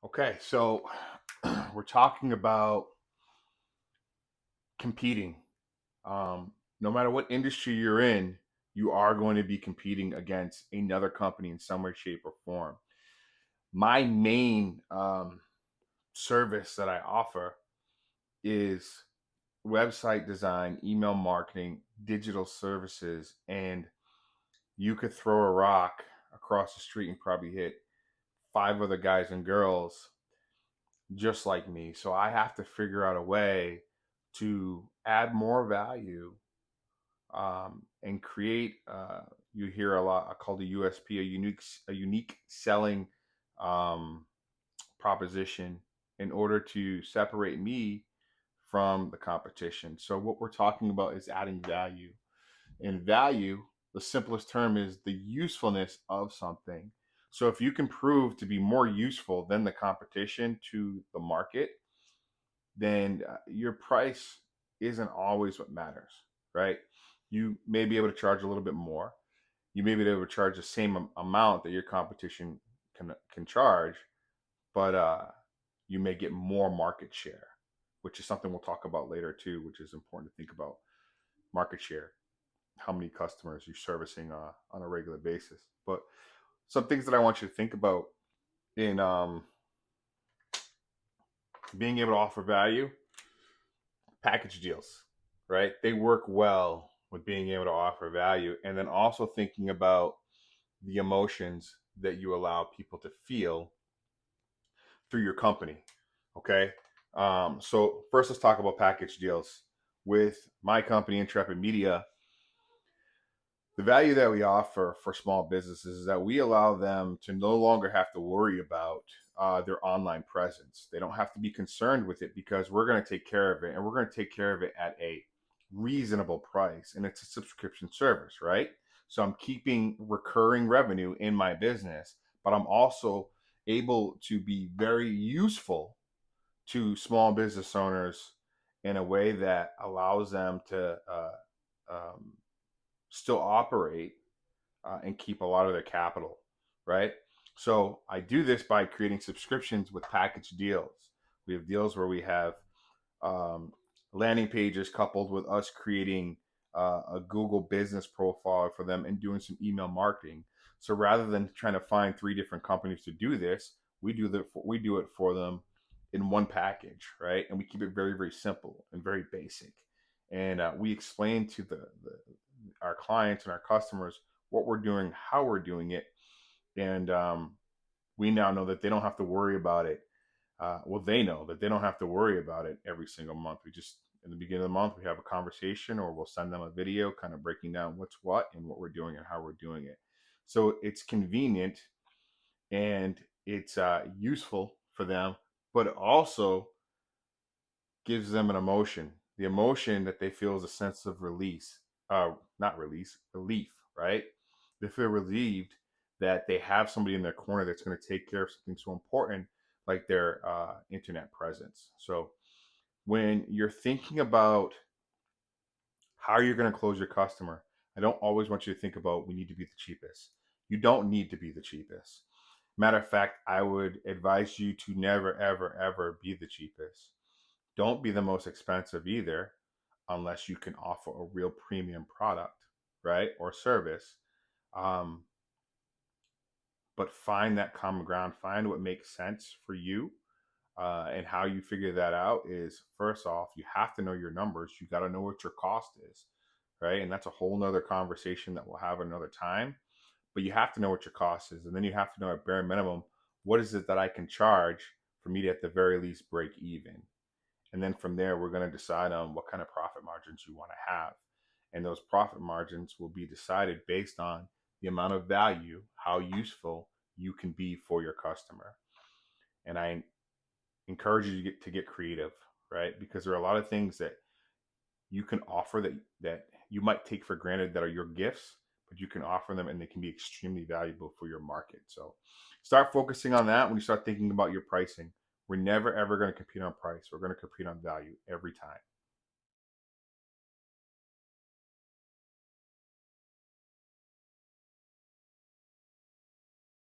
Okay, so we're talking about competing. No matter what industry you're in, you are going to be competing against another company in some way, shape, or form. My main service that I offer is website design, email marketing, digital services, and you could throw a rock across the street and probably hit five other guys and girls just like me. So I have to figure out a way to add more value and create. You hear a lot called a USP, a unique selling um, proposition in order to separate me from the competition. So what we're talking about is adding value. And value, the simplest term is the usefulness of something. So if you can prove to be more useful than the competition to the market, then your price isn't always what matters, right? You may be able to charge a little bit more. You may be able to charge the same amount that your competition can charge, but you may get more market share, which is something we'll talk about later too, which is important to think about market share, how many customers you're servicing on a regular basis. But some things that I want you to think about in being able to offer value, package deals, right? They work well with being able to offer value and then also thinking about the emotions that you allow people to feel through your company. Okay. So first, let's talk about package deals. With my company, Intrepid Media, the value that we offer for small businesses is that we allow them to no longer have to worry about their online presence. They don't have to be concerned with it because we're going to take care of it, and we're going to take care of it at a reasonable price. And it's a subscription service, right? So I'm keeping recurring revenue in my business, but I'm also able to be very useful to small business owners in a way that allows them to um, still operate and keep a lot of their capital, right? So I do this by creating subscriptions with package deals. We have deals where we have um, landing pages coupled with us creating a Google business profile for them and doing some email marketing. So rather than trying to find three different companies to do this, we do it for them in one package, right? And we keep it very very simple and very basic. And we explain to the our clients and our customers what we're doing, how we're doing it, and we now know that they don't have to worry about it. Well, they know that they don't have to worry about it every single month. We just in the beginning of the month we have a conversation, or we'll send them a video, kind of breaking down what's what and what we're doing and how we're doing it. So it's convenient and it's useful for them, but it also gives them an emotion. The emotion that they feel is a sense of release, not release, relief, right? They feel relieved that they have somebody in their corner that's going to take care of something so important like their internet presence. So when you're thinking about how you're going to close your customer, I don't always want you to think about we need to be the cheapest. You don't need to be the cheapest. Matter of fact, I would advise you to never, ever, ever be the cheapest. Don't be the most expensive either, unless you can offer a real premium product, right? Or service. Um, but find that common ground, find what makes sense for you. And how you figure that out is first off, you have to know your numbers. You got to know what your cost is, right? And that's a whole nother conversation that we'll have another time. But you have to know what your cost is. And then you have to know at bare minimum, what is it that I can charge for me to at the very least break even? And then from there, we're going to decide on what kind of profit margins you want to have. And those profit margins will be decided based on the amount of value, how useful you can be for your customer. And I encourage you to get creative, right? Because there are a lot of things that you can offer that you might take for granted that are your gifts, but you can offer them and they can be extremely valuable for your market. So start focusing on that when you start thinking about your pricing. We're never ever going to compete on price. We're going to compete on value every time.